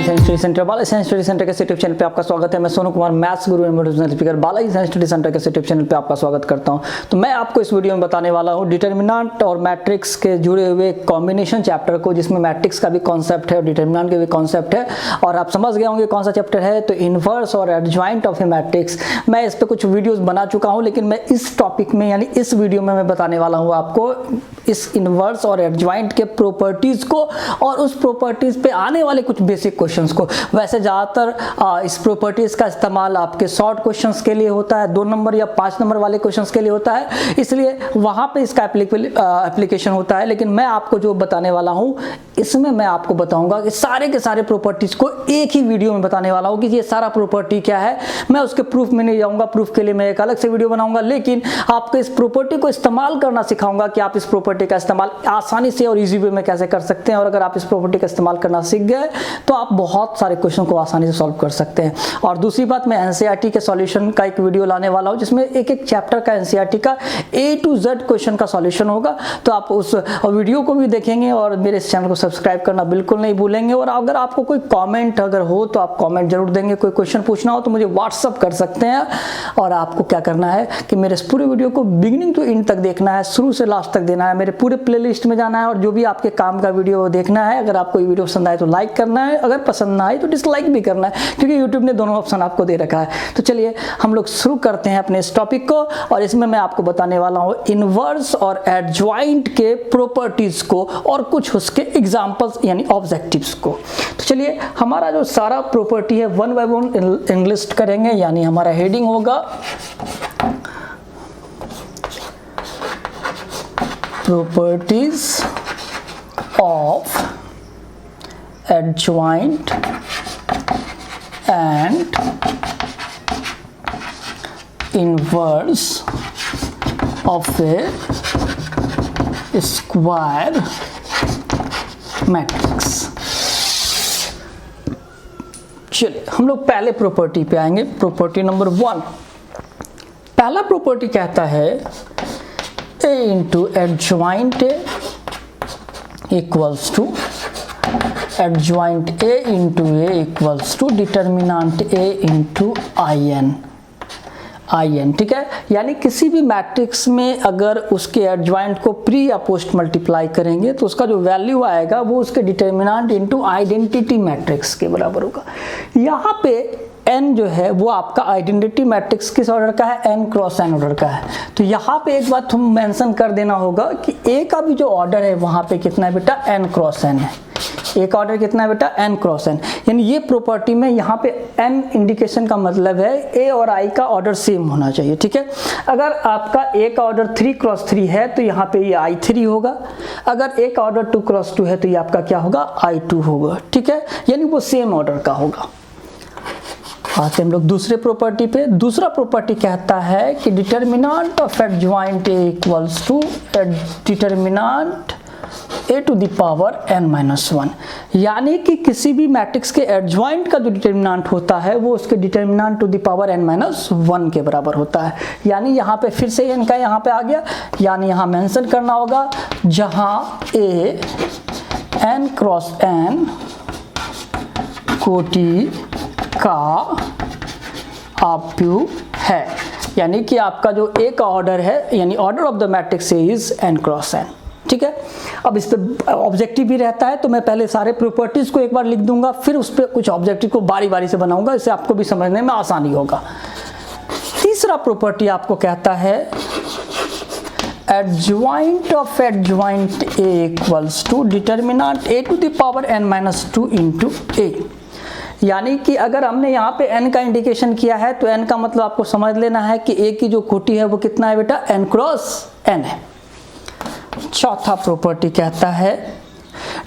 Science study centre Balaji science study centre के YouTube channel पे आपका स्वागत है। मैं सोनू कुमार मैथ्स गुरु motivational speaker Balaji science study centre के यूट्यूब चैनल पे आपका स्वागत करता हूं। तो मैं आपको इस वीडियो में बताने वाला हूं डिटरमिनेंट और मैट्रिक्स के जुड़े हुए कॉम्बिनेशन चैप्टर को, जिसमें मैट्रिक्स का भी कॉन्सेप्ट है और डिटरमिनेंट का भी कॉन्सेप्ट है। और आप समझ गए होंगे कौन सा चैप्टर है, तो इनवर्स और एडजॉइंट ऑफ ए मैट्रिक्स। मैं इस पर कुछ वीडियोज बना चुका हूँ, लेकिन मैं इस टॉपिक में यानी इस वीडियो में मैं बताने वाला हूँ आपको इस इनवर्स और एडजॉइंट के प्रॉपर्टीज को और उस प्रॉपर्टीज पे आने वाले कुछ बेसिक क्वेश्चंस को। वैसे ज़्यादातर इस प्रॉपर्टीज का इस्तेमाल आपके शॉर्ट क्वेश्चंस के लिए होता है, 2 नंबर या 5 नंबर वाले क्वेश्चंस के लिए होता है, इसलिए वहाँ पे इसका एप्लीकेशन होता है। लेकिन मैं आपको जो बताने वाला हूँ, इसमें मैं आपको बताऊंगा कि सारे के सारे प्रॉपर्टीज को एक ही वीडियो में बताने वाला हूँ कि ये सारा प्रॉपर्टी क्या है। मैं उसके प्रूफ में नहीं जाऊँगा, प्रूफ के लिए मैं एक अलग से वीडियो बनाऊंगा, लेकिन आपको इस प्रॉपर्टी को इस्तेमाल करना सिखाऊंगा कि आप इस प्रॉपर्टी का इस्तेमाल आसानी से और ईजी वे में कैसे कर सकते हैं। और अगर आप इस प्रॉपर्टी का इस्तेमाल करना सीख गए तो आप बहुत सारे क्वेश्चन को आसानी से सॉल्व कर सकते हैं। और दूसरी बात, मैं एनसीईआरटी के सॉल्यूशन का एक वीडियो लाने वाला हूं, जिसमें एक एक चैप्टर का एनसीईआरटी का A to Z क्वेश्चन का सॉल्यूशन होगा। तो आप उस वीडियो को भी देखेंगे और मेरे इस चैनल को सब्सक्राइब करना बिल्कुल नहीं भूलेंगे। और अगर आपको कोई कॉमेंट अगर हो तो आप कॉमेंट जरूर देंगे। कोई क्वेश्चन पूछना हो तो मुझे व्हाट्सअप कर सकते हैं। और आपको क्या करना है कि मेरे इस पूरे वीडियो को बिगिनिंग टू एंड तक देखना है, शुरू से लास्ट तक देना है, मेरे पूरे प्लेलिस्ट में जाना है और जो भी आपके काम का वीडियो देखना है। अगर आपको ये वीडियो पसंद आए तो लाइक करना है, अगर पसंद ना आए तो डिसलाइक भी करना है, क्योंकि यूट्यूब ने दोनों ऑप्शन आपको दे रखा है। तो चलिए हम लोग शुरू करते हैं अपने इस टॉपिक को। और इसमें मैं आपको बताने वाला हूँ इनवर्स और एडजॉइंट के प्रॉपर्टीज को और कुछ उसके एग्जांपल्स यानी ऑब्जेक्टिव्स को। तो चलिए हमारा जो सारा प्रॉपर्टी है वन बाय वन इंग्लिश करेंगे। यानी हमारा हेडिंग होगा properties of adjoint and inverse of a square matrix। चलिए हम लोग पहले प्रॉपर्टी पे आएंगे। प्रॉपर्टी नंबर 1, पहला प्रॉपर्टी कहता है A into adjoint A equals to adjoint A into A equals to determinant A into IN। ठीक है, यानी किसी भी मैट्रिक्स में अगर उसके एडजॉइंट को प्री या पोस्ट मल्टीप्लाई करेंगे तो उसका जो वैल्यू आएगा वो उसके डिटरमिनेंट इनटू आइडेंटिटी मैट्रिक्स के बराबर होगा। यहाँ पे n जो है वो आपका आइडेंटिटी मैट्रिक्स किस ऑर्डर का है, n क्रॉस n ऑर्डर का है। तो यहाँ पे एक बात हम मेंशन कर देना होगा कि A का भी जो ऑर्डर है वहाँ पे कितना है बेटा, n क्रॉस n है। A का ऑर्डर कितना है बेटा, n क्रॉस n। यानी ये प्रॉपर्टी में यहाँ पे n इंडिकेशन का मतलब है A और I का ऑर्डर सेम होना चाहिए। ठीक है, अगर आपका A का ऑर्डर 3 क्रॉस 3 है तो यहाँ पे ये I3 होगा। अगर A का ऑर्डर 2 क्रॉस 2 है तो ये आपका क्या होगा, I2 होगा। ठीक है, यानी वो सेम ऑर्डर का होगा। आते हम लोग दूसरे प्रॉपर्टी पे। दूसरा प्रॉपर्टी कहता है कि determinant of adjoint A equals to determinant A to the power n-1। यानी कि किसी भी मैट्रिक्स के एडजॉइंट का जो डिटरमिनेंट होता है वो उसके determinant to the power n-1 के बराबर होता है। यानी यहाँ पे फिर से n का यहाँ पे आ गया, यानी यहाँ मेंशन करना होगा जहाँ A n क्रॉस n कोटि का आप्यू है। यानी कि आपका जो A का ऑर्डर है यानी order of the matrix is n cross n। ठीक है, अब इस पे ऑब्जेक्टिव भी रहता है, तो मैं पहले सारे प्रॉपर्टीज को एक बार लिख दूंगा, फिर उस पे कुछ ऑब्जेक्टिव को बारी बारी से बनाऊंगा, इससे आपको भी समझने में आसानी होगा। तीसरा प्रॉपर्टी आपको कहता है adjoint of adjoint A equals to determinant A to the power n-2 into A। यानी कि अगर हमने यहाँ पे n का इंडिकेशन किया है तो n का मतलब आपको समझ लेना है कि A की जो कोटि है वो कितना है बेटा, n क्रॉस n है। चौथा प्रॉपर्टी कहता है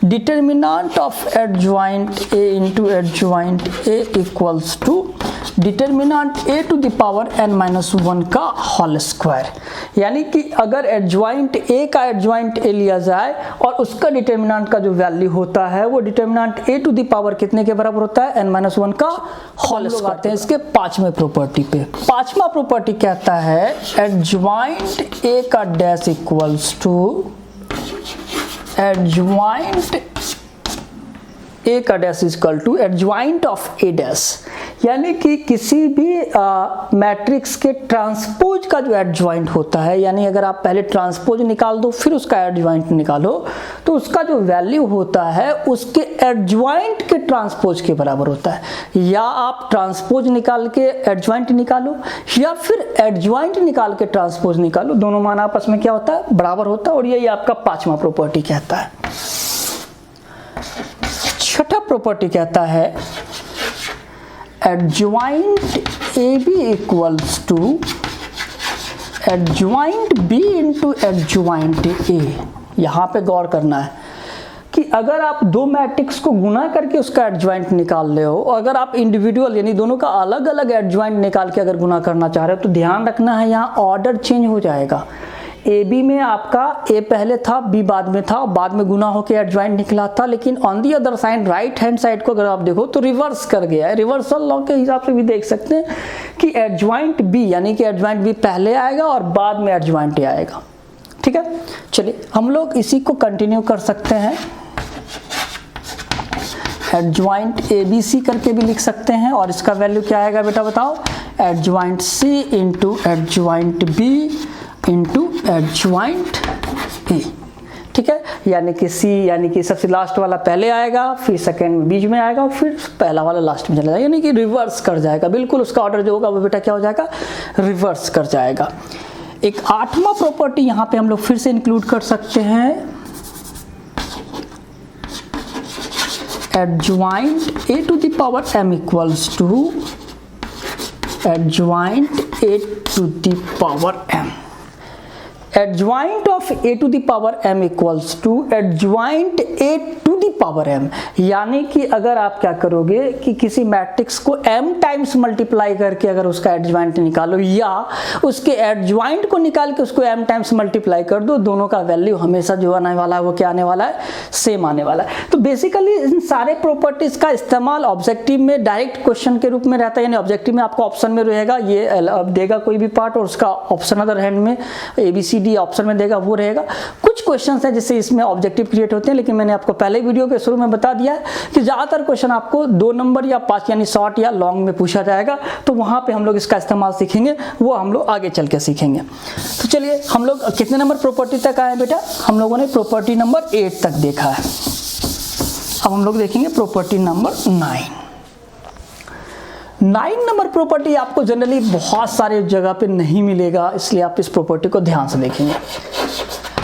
determinant of adjoint A into adjoint A equals to determinant A to the power n-1 का होल स्क्वायर। यानी कि अगर एडजॉइंट A का एडजॉइंट A लिया जाए और उसका डिटरमिनेंट का जो वैल्यू होता है वो determinant A to the power कितने के बराबर होता है, n-1 का होल स्क्वायर। आते हैं इसके पांचवें प्रॉपर्टी पे। पांचवा प्रॉपर्टी कहता है एडजॉइंट A का dash equals to adjoint A का dash is equal to adjoint of A dash, यानी कि किसी भी मैट्रिक्स के ट्रांसपोज का जो एडजॉइंट होता है, यानी अगर आप पहले ट्रांसपोज निकाल दो फिर उसका एडजॉइंट निकालो तो उसका जो वैल्यू होता है उसके एडजॉइंट के ट्रांसपोज के बराबर होता है। या आप ट्रांसपोज निकाल के एडजॉइंट निकालो या फिर एडजॉइंट निकाल के ट्रांसपोज निकालो, दोनों मान आपस में क्या होता है, बराबर होता है। और यही आपका पांचवा प्रॉपर्टी कहता है। छठा प्रॉपर्टी कहता है adjoint A B equals to adjoint B into adjoint A. यहां पे गौर करना है कि अगर आप दो मैट्रिक्स को गुना करके उसका एडजॉइंट निकाल रहे हो, अगर आप इंडिविजुअल यानी दोनों का अलग अलग एडजॉइंट निकाल के अगर गुना करना चाह रहे हो तो ध्यान रखना है यहाँ ऑर्डर चेंज हो जाएगा। ए बी में आपका ए पहले था, बी बाद में था, बाद में गुना होकर एडजॉइंट निकला था, लेकिन on the other side right hand side को अगर आप देखो तो रिवर्स कर गया है। रिवर्सल लॉ के हिसाब से भी देख सकते हैं कि एडजॉइंट बी यानी कि एडजॉइंट बी पहले आएगा और बाद में एडजॉइंट ए आएगा। ठीक है, चलिए हम लोग इसी को कंटिन्यू कर सकते हैं। एडजॉइंट ए बी सी करके भी लिख सकते हैं और इसका वैल्यू क्या आएगा बेटा बताओ, adjoint C into adjoint B into adjoint A. ठीक है, यानी कि सी यानी कि सबसे लास्ट वाला पहले आएगा, फिर सेकंड बीच में आएगा, फिर पहला वाला लास्ट में चला जाएगा, यानी कि रिवर्स कर जाएगा। बिल्कुल उसका ऑर्डर जो होगा वो बेटा क्या हो जाएगा, रिवर्स कर जाएगा। एक आठवां प्रॉपर्टी यहां पे हम लोग फिर से इंक्लूड कर सकते हैं, adjoint A to the power m equals to adjoint A to the power m। Adjoint of a to the power m equals to adjoint a to the power m, यानी कि अगर आप क्या करोगे कि किसी मैट्रिक्स को m टाइम्स मल्टीप्लाई करके अगर उसका एडजॉइंट निकालो या उसके एडजॉइंट को निकाल के उसको m टाइम्स मल्टीप्लाई कर दो, दोनों का वैल्यू हमेशा जो आने वाला है वो क्या आने वाला है, सेम आने वाला है। तो बेसिकली इन सारे प्रॉपर्टीज का इस्तेमाल ऑब्जेक्टिव में डायरेक्ट क्वेश्चन के रूप में रहता है, यानी ऑब्जेक्टिव में आपको ऑप्शन में रहेगा ये देगा कोई भी पार्ट और उसका ऑप्शन अदर हैंड में ABCD ऑप्शन में देगा वो रहेगा। कुछ क्वेश्चंस हैं जिससे इसमें ऑब्जेक्टिव क्रिएट होते हैं, लेकिन मैंने आपको पहले वीडियो के शुरू में बता दिया है कि ज्यादातर क्वेश्चन आपको 2 नंबर या 5 यानी शॉर्ट या लॉन्ग में पूछा जाएगा, तो वहां पे हम लोग इसका इस्तेमाल सीखेंगे, वो हम लोग आगे चल के सीखेंगे। तो चलिए हम लोग कितने नंबर प्रॉपर्टी तक आए बेटा, हम लोगों ने प्रॉपर्टी नंबर 8 तक देखा है। अब हम लोग देखेंगे प्रॉपर्टी नंबर 9 नंबर प्रॉपर्टी आपको जनरली बहुत सारे जगह पे नहीं मिलेगा, इसलिए आप इस प्रॉपर्टी को ध्यान से देखेंगे।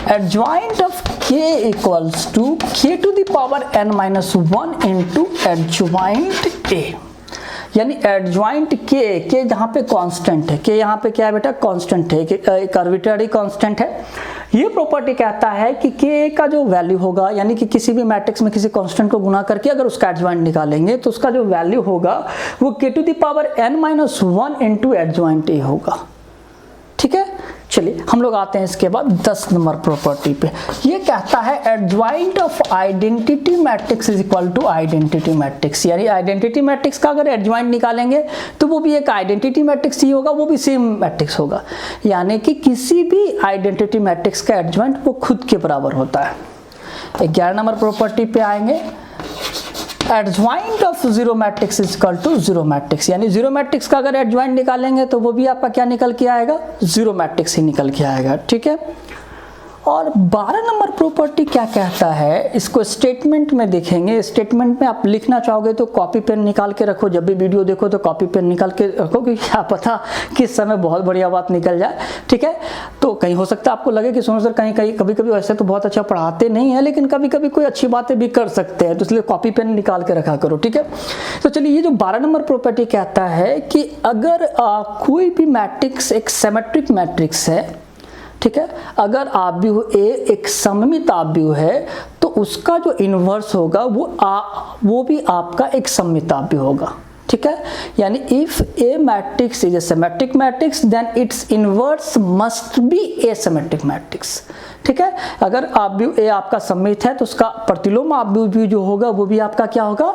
Adjoint of k equals to k to the power n-1 into adjoint a, यानी एडजॉइंट k जहाँ पे कांस्टेंट है, k यहाँ पे क्या है बेटा, कांस्टेंट है, एक आर्बिट्ररी कांस्टेंट है। ये प्रॉपर्टी कहता है कि k का जो वैल्यू होगा, यानी कि किसी भी मैट्रिक्स में किसी कांस्टेंट को गुना करके अगर उसका एडजॉइंट निकालेंगे तो उसका जो वैल्यू होगा वो k to the power n-1 into adjoint a होगा। ठीक है, चलिए हम लोग आते हैं इसके बाद 10 नंबर प्रॉपर्टी पे। ये कहता है adjoint of identity matrix is equal to identity matrix, यानी आइडेंटिटी मैट्रिक्स का अगर एडजॉइंट निकालेंगे तो वो भी एक आइडेंटिटी मैट्रिक्स ही होगा, वो भी सेम मैट्रिक्स होगा, यानी कि किसी भी आइडेंटिटी मैट्रिक्स का एडजॉइंट वो खुद के बराबर होता है। 11 नंबर प्रॉपर्टी पे आएंगे, adjoint of zero matrix is equal to zero matrix, यानी जीरो मैट्रिक्स का अगर एडजॉइंट निकालेंगे तो वो भी आपका क्या निकल के आएगा, जीरो मैट्रिक्स ही निकल के आएगा। ठीक है, और 12 नंबर प्रॉपर्टी क्या कहता है, इसको स्टेटमेंट में देखेंगे। स्टेटमेंट में आप लिखना चाहोगे तो कॉपी पेन निकाल के रखो, जब भी वीडियो देखो तो कॉपी पेन निकाल के रखो, कि क्या पता किस समय बहुत बढ़िया बात निकल जाए। ठीक है, तो कहीं हो सकता है आपको लगे कि सोनू सर कहीं कभी कभी वैसे तो बहुत अच्छा पढ़ाते नहीं है, लेकिन कभी कभी कोई अच्छी बातें भी कर सकते हैं, तो इसलिए कॉपी पेन निकाल के रखा करो। ठीक है, तो चलिए ये जो 12 नंबर प्रॉपर्टी कहता है कि अगर कोई भी मैट्रिक्स एक सिमेट्रिक मैट्रिक्स है, ठीक है, अगर आव्यूह A एक सममित आव्यूह है तो उसका जो इन्वर्स होगा वो भी आपका एक सममित आव्यूह होगा। ठीक है, यानी if a matrix is a symmetric matrix then its inverse must be a symmetric matrix. ठीक है, अगर आव्यूह A आपका सममित है तो उसका प्रतिलोम आव्यूह भी जो होगा वो भी आपका क्या होगा,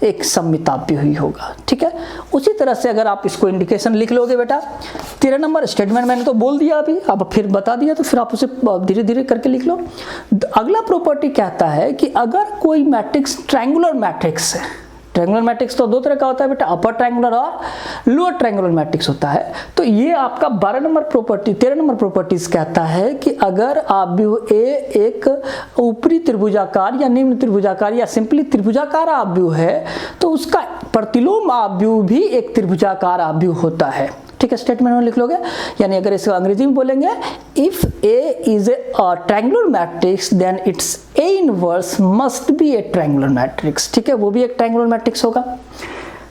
एक सममिताव्य ही होगा। ठीक है, उसी तरह से अगर आप इसको इंडिकेशन लिख लोगे बेटा, 13 नंबर स्टेटमेंट मैंने तो बोल दिया अभी, अब फिर बता दिया, तो फिर आप उसे धीरे धीरे करके लिख लो। अगला प्रॉपर्टी कहता है कि अगर कोई मैट्रिक्स ट्रायंगुलर मैट्रिक्स है, ट्रायंगुलर मैट्रिक्स तो दो तरह का होता है बेटा, अपर ट्रायंगुलर और लोअर ट्रायंगुलर मैट्रिक्स होता है। तो ये आपका 12 नंबर प्रॉपर्टी, 13 नंबर प्रॉपर्टीज कहता है कि अगर आव्यूह ए एक ऊपरी त्रिभुजाकार या निम्न त्रिभुजाकार या सिंपली त्रिभुजाकार आव्यूह है, तो उसका प्रतिलोम आव्यूह भी एक त्रिभुजाकार आव्यूह होता है। ठीक है, स्टेटमेंट में लिख लोगे, यानी अगर इसको अंग्रेजी में बोलेंगे, if A is a triangular matrix then its a inverse must be a triangular matrix. ठीक है, वो भी एक ट्रायंगुलर मैट्रिक्स होगा।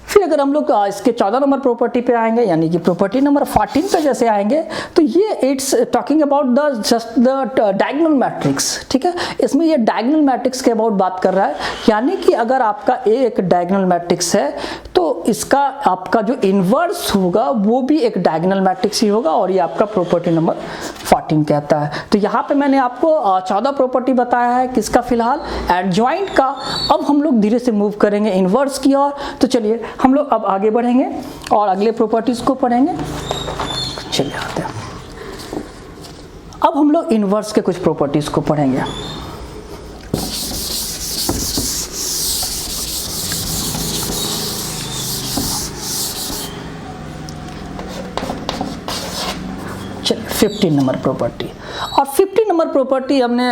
फिर अगर हम लोग इसके 14 नंबर प्रॉपर्टी पे आएंगे, यानी कि प्रॉपर्टी नंबर 14 पे जैसे आएंगे, तो ये it's talking about the just the diagonal matrix. ठीक है, इसमें ये डायगोनल मैट्रिक्स के अबाउट बात कर रहा है, यानी कि अगर आपका ए एक डायगोनल मैट्रिक्स है तो इसका आपका जो इन्वर्स होगा वो भी एक डायगोनल मैट्रिक्स ही होगा, और ये आपका प्रॉपर्टी नंबर 14 कहता है। तो यहाँ पे मैंने आपको 14 प्रॉपर्टी बताया है, किसका, फिलहाल एडजॉइंट का। अब हम लोग धीरे से मूव करेंगे इन्वर्स की ओर। तो चलिए हम लोग अब आगे बढ़ेंगे और अगले प्रॉपर्टीज को पढ़ेंगे। चलिए आते हैं, अब हम लोग इन्वर्स के कुछ प्रॉपर्टीज को पढ़ेंगे। चलिए 15 नंबर प्रॉपर्टी, और 15 नंबर प्रॉपर्टी हमने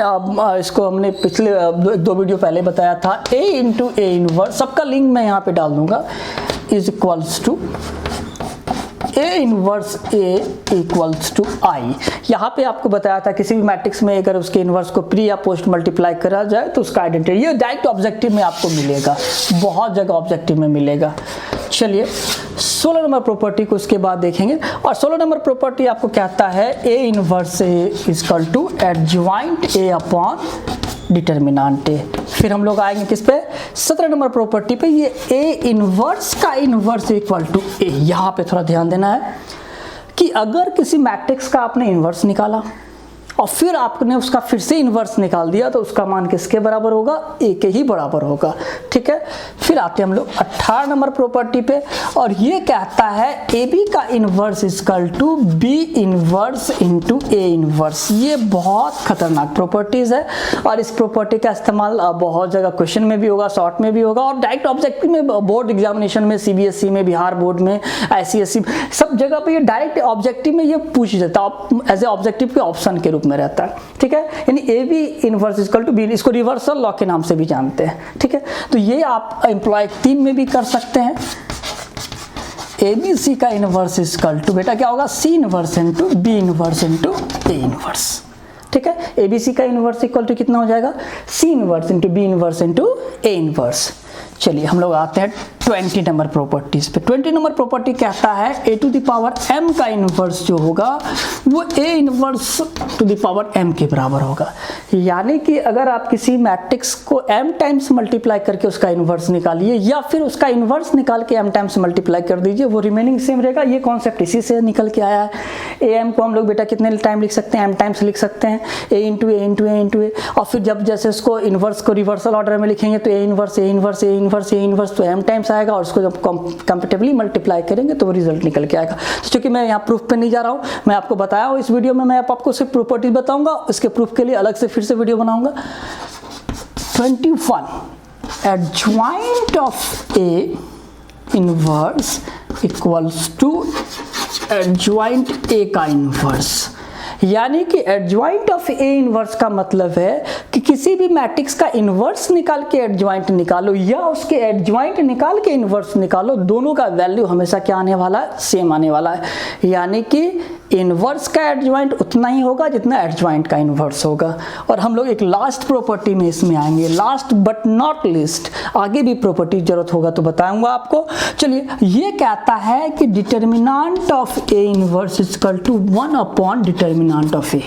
इसको हमने पिछले 2 वीडियो पहले बताया था। a इंटू ए इनवर्स, सबका लिंक मैं यहाँ पे डाल दूंगा, is equals to A inverse A equals to I. यहाँ पे आपको बताया था किसी भी मैट्रिक्स में अगर उसके इनवर्स को प्री या पोस्ट मल्टीप्लाई करा जाए तो उसका आइडेंटिटी, ये डायरेक्ट ऑब्जेक्टिव में आपको मिलेगा, बहुत जगह ऑब्जेक्टिव में मिलेगा। चलिए 16 नंबर प्रॉपर्टी को उसके बाद देखेंगे, और 16 नंबर प्रॉपर्टी आपको कहता है A inverse A equal to adjoint A upon determinant A. फिर हम लोग आएंगे किस पे, 17 नंबर प्रॉपर्टी पे, ये ए इनवर्स का इनवर्स इक्वल टू ए। यहाँ पे थोड़ा ध्यान देना है कि अगर किसी मैट्रिक्स का आपने इनवर्स निकाला और फिर आपने उसका फिर से इन्वर्स निकाल दिया तो उसका मान किसके बराबर होगा, ए के ही बराबर होगा। ठीक है, फिर आते हैं हम लोग 18 नंबर प्रॉपर्टी पे, और ये कहता है ए बी का inverse equal to B inverse into A inverse. ये बहुत खतरनाक प्रॉपर्टीज है, और इस प्रॉपर्टी का इस्तेमाल बहुत जगह क्वेश्चन में भी होगा, शॉर्ट में भी होगा, और डायरेक्ट ऑब्जेक्टिव में, बोर्ड एग्जामिनेशन में, सीबीएसई में, बिहार बोर्ड में, आईसीएसई, सब जगह पे ये डायरेक्ट ऑब्जेक्टिव में ये पूछ जाता है, एज ए ऑब्जेक्टिव के ऑप्शन के रूप में रहता है। ठीक है, यानी A B inverse equal to B, इसको रिवर्सल लॉ के नाम से भी जानते हैं। ठीक है, तो ये आप एम्प्लॉय 3 में भी कर सकते हैं। ए बी सी का इनवर्स इक्वल टू बेटा क्या होगा, C inverse into B inverse into A inverse. ठीक है, ए बी सी का इनवर्स इक्वल टू कितना हो जाएगा, C inverse into B inverse into A inverse. चलिए हम लोग आते हैं 20 नंबर प्रॉपर्टीज पे। 20 नंबर प्रॉपर्टी कहता है ए टू द पावर m का इनवर्स जो होगा वो a inverse two the power m के बराबर होगा। यानी कि अगर आप किसी मैट्रिक्स को m टाइम्स मल्टीप्लाई करके उसका इनवर्स निकालिए, या फिर उसका इनवर्स निकाल के m टाइम्स मल्टीप्लाई कर दीजिए, वो रिमेनिंग सेम रहेगा। ये कॉन्सेप्ट इसी से निकल के आया है। am को हम लोग बेटा कितने टाइम लिख सकते हैं, m टाइम्स लिख सकते हैं, a into A into A into A, और फिर जब जैसे उसको इनवर्स को रिवर्सल ऑर्डर में लिखेंगे तो a inverse A inverse A inverse A inverse तो m टाइम्स आएगा, और उसको जब कंपेटिबली मल्टीप्लाई करेंगे तो वो रिजल्ट निकल के आएगा। तो चूंकि मैं यहाँ प्रूफ पे नहीं जा रहा हूँ, मैं आपको बताया हूँ इस वीडियो में, मैं आपको सिर्फ प्रॉपर्टीज बताऊंगा, इसके प्रूफ के लिए अलग से फिर से वीडियो बनाऊंगा। 21 adjoint of A inverse equals to adjoint A का इनवर्स। यानी कि एडजॉइंट ऑफ ए इनवर्स का मतलब है कि किसी भी मैट्रिक्स का इनवर्स निकाल के एडजॉइंट निकालो, या उसके एडजॉइंट निकाल के इनवर्स निकालो, दोनों का वैल्यू हमेशा क्या आने वाला है, सेम आने वाला है। यानी कि इनवर्स का एडजॉइंट उतना ही होगा जितना एडजॉइंट का इनवर्स होगा। और हम लोग एक लास्ट प्रॉपर्टी में इसमें आएंगे, लास्ट बट नॉट लीस्ट, आगे भी प्रॉपर्टी जरूरत होगा तो बताऊंगा आपको। चलिए, ये कहता है कि determinant of A inverse equal to 1 upon determinant of A.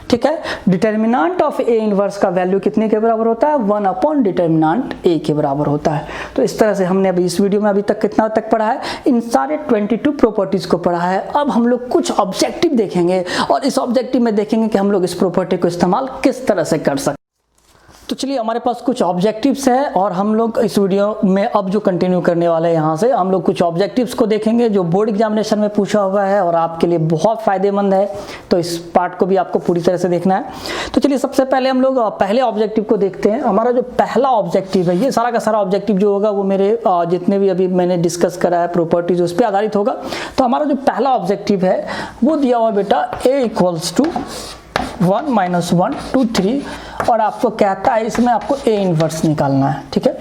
ठीक है, डिटर्मिनेंट ऑफ ए इनवर्स का वैल्यू कितने के बराबर होता है, 1 अपॉन डिटर्मिनेंट ए के बराबर होता है। तो इस तरह से हमने अभी इस वीडियो में अभी तक कितना तक पढ़ा है, इन सारे 22 प्रॉपर्टीज को पढ़ा है। अब हम लोग कुछ ऑब्जेक्टिव देखेंगे, और इस ऑब्जेक्टिव में देखेंगे कि हम लोग इस प्रॉपर्टी को इस्तेमाल किस तरह से कर सकते हैं। तो चलिए हमारे पास कुछ ऑब्जेक्टिव्स है और हम लोग इस वीडियो में अब जो कंटिन्यू करने वाले हैं यहाँ से हम लोग कुछ ऑब्जेक्टिव्स को देखेंगे जो बोर्ड एग्जामिनेशन में पूछा हुआ है और आपके लिए बहुत फ़ायदेमंद है। तो इस पार्ट को भी आपको पूरी तरह से देखना है। तो चलिए सबसे पहले हम लोग पहले ऑब्जेक्टिव को देखते हैं। हमारा जो पहला ऑब्जेक्टिव है, ये सारा का सारा ऑब्जेक्टिव जो होगा वो मेरे जितने भी अभी मैंने डिस्कस करा है प्रॉपर्टीज उस पर आधारित होगा। तो हमारा जो पहला ऑब्जेक्टिव है वो दिया हुआ बेटा a इक्वल्स टू 1 - 1 2 3 और आपको कहता है इसमें आपको a इनवर्स निकालना है। ठीक है,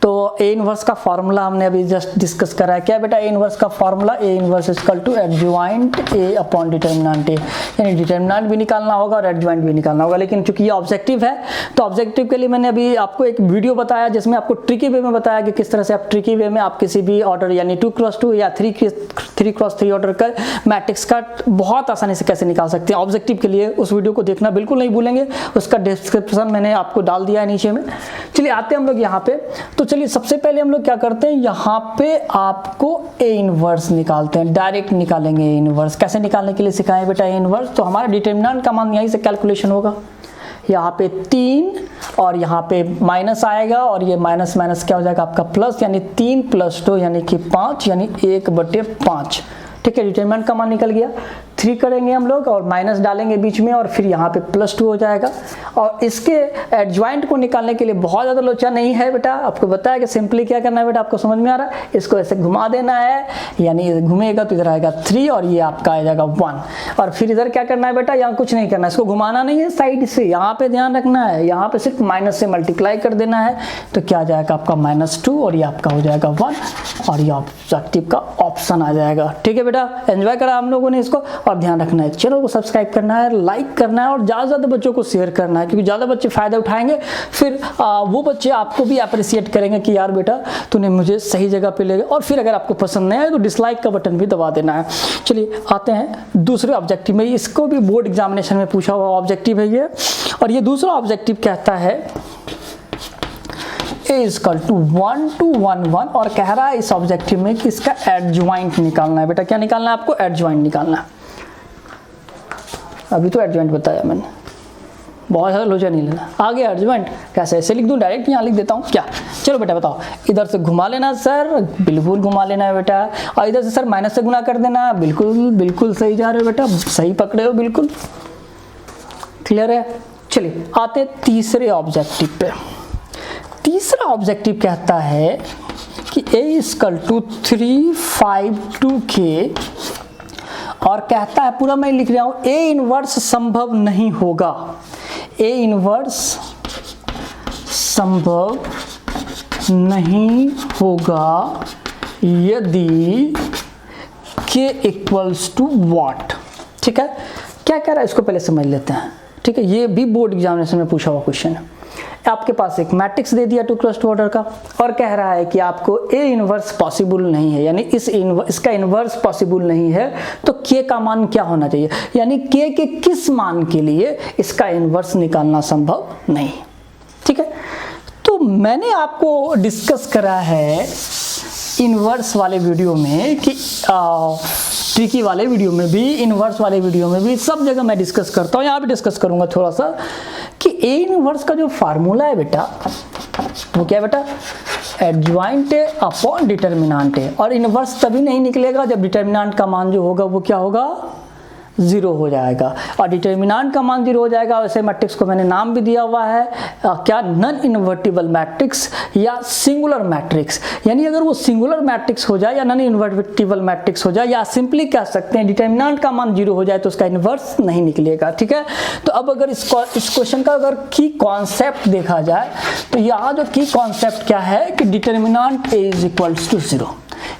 तो a इनवर्स का फॉर्मूला हमने अभी जस्ट डिस्कस करा है। क्या बेटा a इनवर्स का formula? a inverse equal to adjoint a upon determinant a, यानी डिटर्मिनेंट भी निकालना होगा और एडजॉइंट भी निकालना होगा। लेकिन चूंकि ये ऑब्जेक्टिव है तो ऑब्जेक्टिव के लिए मैंने अभी आपको एक वीडियो बताया जिसमें आपको ट्रिकी वे में बताया कि किस तरह से आप ट्रिकी वे में आप किसी भी ऑर्डर यानी 2x2 या 3x3 ऑर्डर का मैट्रिक्स का बहुत आसानी से कैसे निकाल सकते हैं। ऑब्जेक्टिव के लिए उस वीडियो को देखना बिल्कुल नहीं भूलेंगे, उसका डिस्क्रिप्शन मैंने आपको डाल दिया है नीचे में। चलिए आते हैं हम लोग यहाँ पे। तो चलिए सबसे पहले हम लोग क्या करते हैं, यहाँ पे आपको a इनवर्स निकालते हैं, डायरेक्ट निकालेंगे a इनवर्स। कैसे निकालने के लिए सिखाएं बेटा a इनवर्स? तो हमारा डिटर्मिनेंट का मान यहीं से कैलकुलेशन होगा। यहाँ पे 3 और यहाँ पे माइनस आएगा और ये माइनस माइनस क्या हो जाएगा आपका प्लस, यानी 3 + 2 यानी कि 5 यानी 1/5। ठीक है, डिटरमिनेंट का मान निकल गया। 3 करेंगे हम लोग और माइनस डालेंगे बीच में और फिर यहाँ पे +2 हो जाएगा। और इसके एडजॉइंट को निकालने के लिए बहुत ज़्यादा लोचा नहीं है बेटा, आपको बताया कि सिंपली क्या करना है बेटा, आपको समझ में आ रहा है? इसको ऐसे घुमा देना है, यानी घूमेगा तो इधर आएगा 3 और ये आपका आ जाएगा 1। और फिर इधर क्या करना है बेटा, यहाँ कुछ नहीं करना है, इसको घुमाना नहीं है साइड से, यहाँ पे ध्यान रखना है, यहाँ पे सिर्फ माइनस से मल्टीप्लाई कर देना है। तो क्या आ जाएगा आपका -2 और ये आपका हो जाएगा 1 और ये ऑब्जेक्टिव का ऑप्शन आ जाएगा। ठीक है बेटा, एंजॉय करा हम लोगों ने इसको। और ध्यान रखना है चैनल को सब्सक्राइब करना है, लाइक करना है और ज़्यादा बच्चों को शेयर करना है, क्योंकि ज़्यादा बच्चे फ़ायदा उठाएंगे फिर वो बच्चे आपको भी अप्रिशिएट करेंगे कि यार बेटा तूने मुझे सही जगह पे ले गया। और फिर अगर आपको पसंद नहीं आए तो डिसलाइक का बटन भी दबा देना है। चलिए आते हैं दूसरे ऑब्जेक्टिव में। इसको भी बोर्ड एग्जामिनेशन में पूछा हुआ ऑब्जेक्टिव है ये। और ये दूसरा ऑब्जेक्टिव कहता है a इक्वल टू 1 to 1 1 और कह रहा है इस ऑब्जेक्टिव में कि इसका एडजॉइंट निकालना है। बेटा क्या निकालना है आपको? एडजॉइंट निकालना है। अभी तो एडजॉइंट बताया मैंने, बहुत ज़्यादा लोचा नहीं लेना। आगे एडजॉइंट कैसे, ऐसे लिख दूँ डायरेक्ट, यहाँ लिख देता हूँ क्या? चलो बेटा बताओ, इधर से घुमा लेना सर, बिल्कुल घुमा लेना है बेटा। और इधर से सर माइनस से गुना कर देना, बिल्कुल बिल्कुल सही जा रहे हो बेटा, सही पकड़े हो, बिल्कुल क्लियर है। चलिए आते तीसरे ऑब्जेक्टिव पे। तीसरा ऑब्जेक्टिव कहता है कि a इक्वल टू 352k और कहता है, पूरा मैं लिख रहा हूं, a इनवर्स संभव नहीं होगा। a इनवर्स संभव नहीं होगा यदि k इक्वल्स टू व्हाट। ठीक है, क्या कह रहा है इसको पहले समझ लेते हैं। ठीक है, ये भी बोर्ड एग्जामिनेशन में पूछा हुआ क्वेश्चन है। आपके पास एक मैट्रिक्स दे दिया 2x2 ऑर्डर का और कह रहा है कि आपको a इनवर्स पॉसिबल नहीं है, यानी इसका इनवर्स पॉसिबल नहीं है, तो k का मान क्या होना चाहिए, यानी k के किस मान के लिए इसका इनवर्स निकालना संभव नहीं। ठीक है, तो मैंने आपको डिस्कस करा है इनवर्स वाले वीडियो में कि ट्रिकी वाले वीडियो में भी, इनवर्स वाले वीडियो में भी, सब जगह मैं डिस्कस करता हूँ, यहाँ भी डिस्कस करूँगा थोड़ा सा कि a इनवर्स का जो फार्मूला है बेटा वो क्या है बेटा, एडजॉइंट है अपॉन डिटर्मिनेंट है। और इनवर्स तभी नहीं निकलेगा जब डिटर्मिनेंट का मान जो होगा वो क्या होगा, 0 हो जाएगा। और डिटर्मिनेंट का मान 0 हो जाएगा। वैसे मैट्रिक्स को मैंने नाम भी दिया हुआ है क्या, नॉन इन्वर्टिबल मैट्रिक्स या सिंगुलर मैट्रिक्स। यानी अगर वो सिंगुलर मैट्रिक्स हो जाए या नॉन इन्वर्टिबल मैट्रिक्स हो जाए, या सिंपली कह सकते हैं डिटर्मिनेंट का मान 0 हो जाए तो उसका इन्वर्स नहीं निकलेगा। ठीक है, तो अब अगर इस क्वेश्चन का अगर की कॉन्सेप्ट देखा जाए तो यहाँ जो की कॉन्सेप्ट क्या है कि determinant a is equals to 0,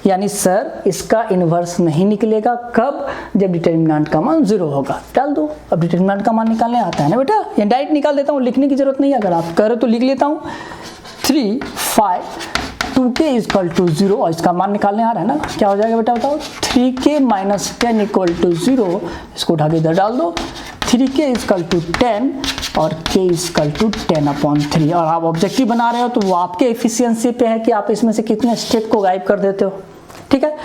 यानी सर इसका इनवर्स नहीं निकलेगा। कब? जब डिटर्मिनेंट का मान 0 होगा। डाल दो, अब डिटर्मिनेंट का मान निकालने आता है ना बेटा, ये डायरेक्ट निकाल देता हूँ, लिखने की जरूरत नहीं है। अगर आप करो तो लिख लेता हूँ 352k इक्वल टू 0 और इसका मान निकालने आ रहा है ना, क्या हो जाएगा बेटा बताओ, 3k - 10 इक्वल टू 0। इसको उठा के इधर डाल दो, 3k इक्वल टू 10 और k इक्वल टू 10/3। और आप ऑब्जेक्टिव बना रहे हो तो वो आपके एफिशिएंसी पे है कि आप इसमें से कितने स्टेप को गायब कर देते हो। ठीक है,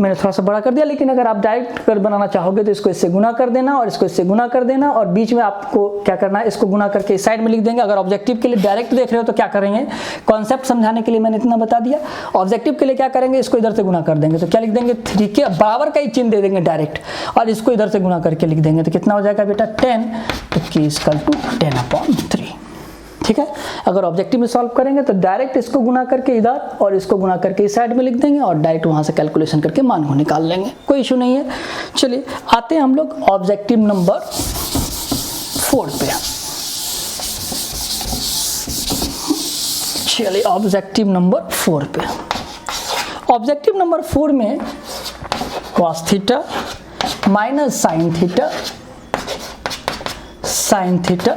मैंने थोड़ा सा बड़ा कर दिया, लेकिन अगर आप डायरेक्ट कर बनाना चाहोगे तो इसको इससे गुना कर देना और इसको इससे गुना कर देना और बीच में आपको क्या करना है, इसको गुना करके इस साइड में लिख देंगे। अगर ऑब्जेक्टिव के लिए डायरेक्ट देख रहे हो तो क्या करेंगे, कॉन्सेप्ट समझाने के लिए मैंने इतना बता दिया। ऑब्जेक्टिव के लिए क्या करेंगे, इसको इधर से गुना कर देंगे, तो क्या लिख देंगे 3 के बराबर का ही चिन्ह दे देंगे डायरेक्ट, और इसको इधर से गुना करके लिख देंगे, तो कितना हो जाएगा बेटा 10, तो k = 10/3। ठीक है, अगर ऑब्जेक्टिव में सॉल्व करेंगे तो डायरेक्ट इसको गुना करके इधर और इसको गुना करके इस साइड में लिख देंगे और डायरेक्ट वहां से कैलकुलेशन करके मान को निकाल लेंगे, कोई इशू नहीं है। चलिए आते हैं हम लोग ऑब्जेक्टिव नंबर 4 पे। चलिए ऑब्जेक्टिव नंबर 4 पे, ऑब्जेक्टिव नंबर 4 में cos theta minus sine theta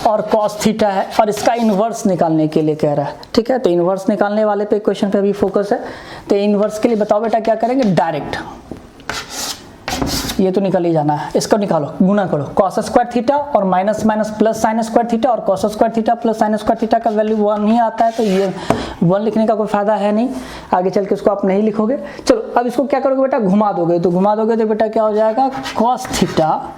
और cos थीटा है, और इसका इन्वर्स निकालने के लिए कह रहा है। ठीक है, तो इन्वर्स निकालने वाले पे क्वेश्चन पे अभी फोकस है। तो इन्वर्स के लिए बताओ बेटा क्या करेंगे, डायरेक्ट ये तो निकल ही जाना है, इसको निकालो, गुना करो, cos स्क्वायर थीटा और minus minus plus sine square theta, और cos square theta plus sine square theta का वैल्यू 1 ही आता है, तो ये 1 लिखने का कोई फायदा है नहीं, आगे चल के उसको आप नहीं लिखोगे। चलो अब इसको क्या करोगे बेटा, घुमा दोगे, तो घुमा दोगे तो बेटा क्या हो जाएगा, cos थीटा।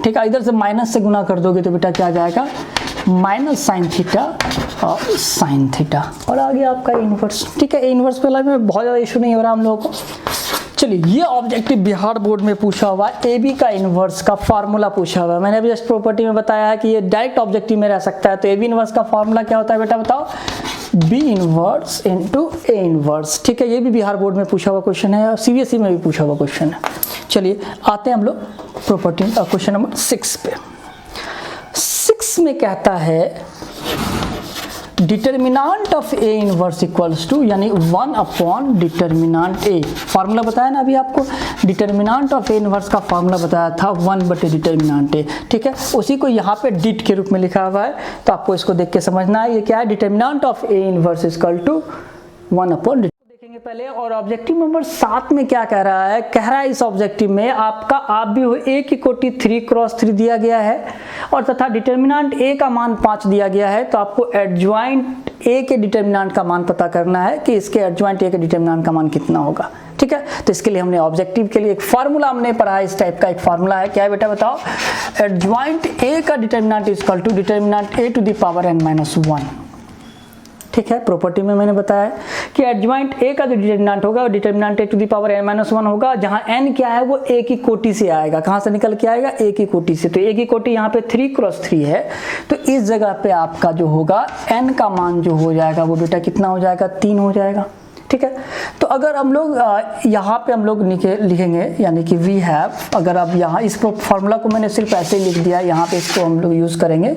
ठीक है, इधर से माइनस से गुना कर दोगे तो बेटा क्या आ जाएगा, माइनस साइन थीटा और साइन थीटा, और आगे आपका इन्वर्स। ठीक है, इन्वर्स पे लाइफ में बहुत ज़्यादा इशू नहीं हो रहा हम लोगों को। चलिए ये ऑब्जेक्टिव बिहार बोर्ड में पूछा हुआ है, ए बी का इन्वर्स का फार्मूला पूछा हुआ है। मैंने अभी जस्ट प्रॉपर्टी में बताया है कि ये डायरेक्ट ऑब्जेक्टिव में रह सकता है, तो ए बी इन्वर्स का फार्मूला क्या होता है बेटा बताओ, B inverse into A inverse. ठीक है, ये भी बिहार बोर्ड में पूछा हुआ क्वेश्चन है और सीबीएसई में भी पूछा हुआ क्वेश्चन है। चलिए आते हैं हम लोग प्रॉपर्टी क्वेश्चन नंबर 6 पे। 6 में कहता है determinant of A inverse equals to, यानी 1 डिटर्मिनांट ए। फार्मूला बताया ना अभी आपको, डिटर्मिनांट ऑफ ए इनवर्स का फार्मूला बताया था 1 डिटर्मिनांट ए। ठीक है, उसी को यहाँ पे डिट के रूप में लिखा हुआ है, तो आपको इसको देख के समझना है ये क्या है, determinant of A inverse equal to 1 देखेंगे पहले। और ऑब्जेक्टिव नंबर 7 में क्या कह रहा है, कह रहा है इस ऑब्जेक्टिव में आपका आप भी हो ए की कोटि 3×3 दिया गया है और तथा डिटर्मिनेंट ए का मान 5 दिया गया है, तो आपको एडजॉइंट ए के डिटर्मिनेंट का मान पता करना है कि इसके एडजॉइंट ए के डिटर्मिनेंट का मान कितना होगा। ठीक है, तो इसके लिए हमने ऑब्जेक्टिव के लिए एक फार्मूला हमने पढ़ा है, इस टाइप का एक फार्मूला है, क्या है बेटा बताओ, एडजॉइंट ए का determinant is equal to determinant A to the power n-1। ठीक है, प्रॉपर्टी में मैंने बताया कि एडजॉइंट ए का जो डिटर्मिनेंट होगा वो determinant A to the power n-1 होगा, जहां n क्या है वो ए की कोटि से आएगा। कहां से निकल के आएगा, ए की कोटि से। तो ए की कोटि यहाँ पे 3×3 है, तो इस जगह पे आपका जो होगा n का मान जो हो जाएगा वो बेटा कितना हो जाएगा, 3 हो जाएगा। ठीक है, तो अगर हम लोग यहाँ पे हम लोग लिखेंगे, यानी कि वी हैव, अगर अब यहाँ इस फार्मूला को मैंने सिर्फ ऐसे ही लिख दिया, यहाँ पे इसको हम लोग यूज़ करेंगे।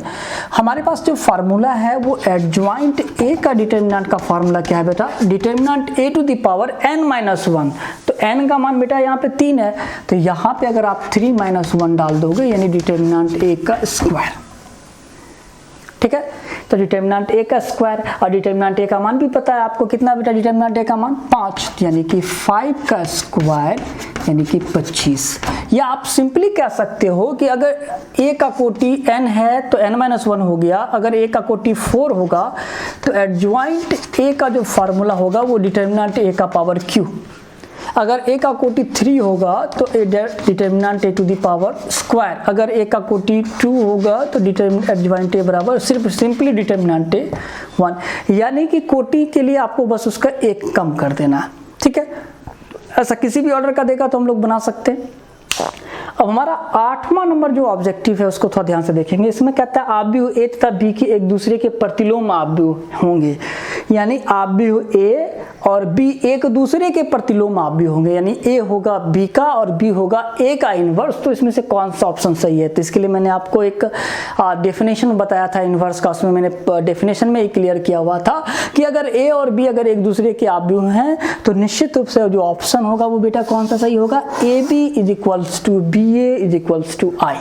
हमारे पास जो फार्मूला है वो एडजॉइंट ए का डिटर्मिनेंट का फार्मूला क्या है बेटा, determinant A to the power n-1। तो n का मान बेटा यहाँ पे 3 है, तो यहाँ पे अगर आप 3-1 डाल दोगे, यानी डिटर्मिनेंट ए का स्क्वायर। ठीक है, तो डिटर्मिनेंट ए का स्क्वायर और डिटर्मिनेंट ए का मान भी पता है आपको कितना बेटा, डिटर्मिनेंट ए का मान 5, यानी कि 5 का स्क्वायर यानी कि 25। या आप सिंपली कह सकते हो कि अगर ए का कोटि n है तो n-1 हो गया, अगर ए का कोटि 4 होगा तो एडजॉइंट ए का जो फार्मूला होगा वो डिटर्मिनेंट ए का पावर q। अगर ए का कोटि 3 होगा तो determinant A to the power square, अगर ए का कोटि 2 होगा तो एडजॉइंट ए बराबर सिर्फ सिंपली डिटर्मिनेंट ए 1, यानी कि कोटि के लिए आपको बस उसका 1 कम कर देना है। ठीक है, ऐसा किसी भी ऑर्डर का देगा तो हम लोग बना सकते हैं। अब हमारा 8वां नंबर जो ऑब्जेक्टिव है उसको थोड़ा ध्यान से देखेंगे। इसमें कहता है आप भी हो ए तथा बी की एक दूसरे के प्रतिलोम आप भी होंगे, यानी आप भी हो ए और बी एक दूसरे के प्रतिलोम आप भी होंगे, यानी ए होगा बी का और बी होगा ए का इनवर्स। तो इसमें से कौन सा ऑप्शन सही है, तो इसके लिए मैंने आपको एक डेफिनेशन बताया था इनवर्स का, उसमें मैंने डेफिनेशन में ही क्लियर किया हुआ था कि अगर ए और बी अगर एक दूसरे के आप भी हैं तो निश्चित रूप से जो ऑप्शन होगा वो बेटा कौन सा सही होगा, A B is equals to B A is equals to I.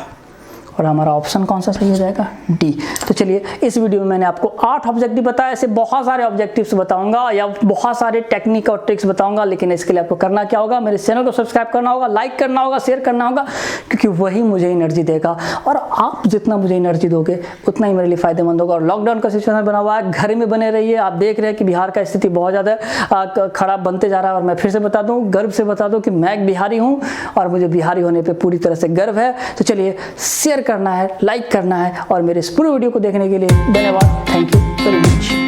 और हमारा ऑप्शन कौन सा सही हो जाएगा, डी। तो चलिए इस वीडियो में मैंने आपको 8 ऑब्जेक्टिव बताया, ऐसे बहुत सारे ऑब्जेक्टिव्स बताऊंगा या बहुत सारे टेक्निक और ट्रिक्स बताऊंगा, लेकिन इसके लिए आपको करना क्या होगा, मेरे चैनल को सब्सक्राइब करना होगा, लाइक करना होगा, शेयर करना होगा, क्योंकि वही मुझे एनर्जी देगा और आप जितना मुझे एनर्जी दोगे उतना ही मेरे लिए फायदेमंद होगा। और लॉकडाउन का सिचुएशन बना हुआ है, घर में बने रहिए। आप देख रहे हैं कि बिहार का स्थिति बहुत ज़्यादा खराब बनते जा रहा है और मैं फिर से बता दूं, गर्व से बता दूं कि मैं एक बिहारी हूं और मुझे बिहारी होने पे पूरी तरह से गर्व है। तो चलिए शेयर करना है, लाइक करना है और मेरे इस पूरे वीडियो को देखने के लिए धन्यवाद। Thank you very much.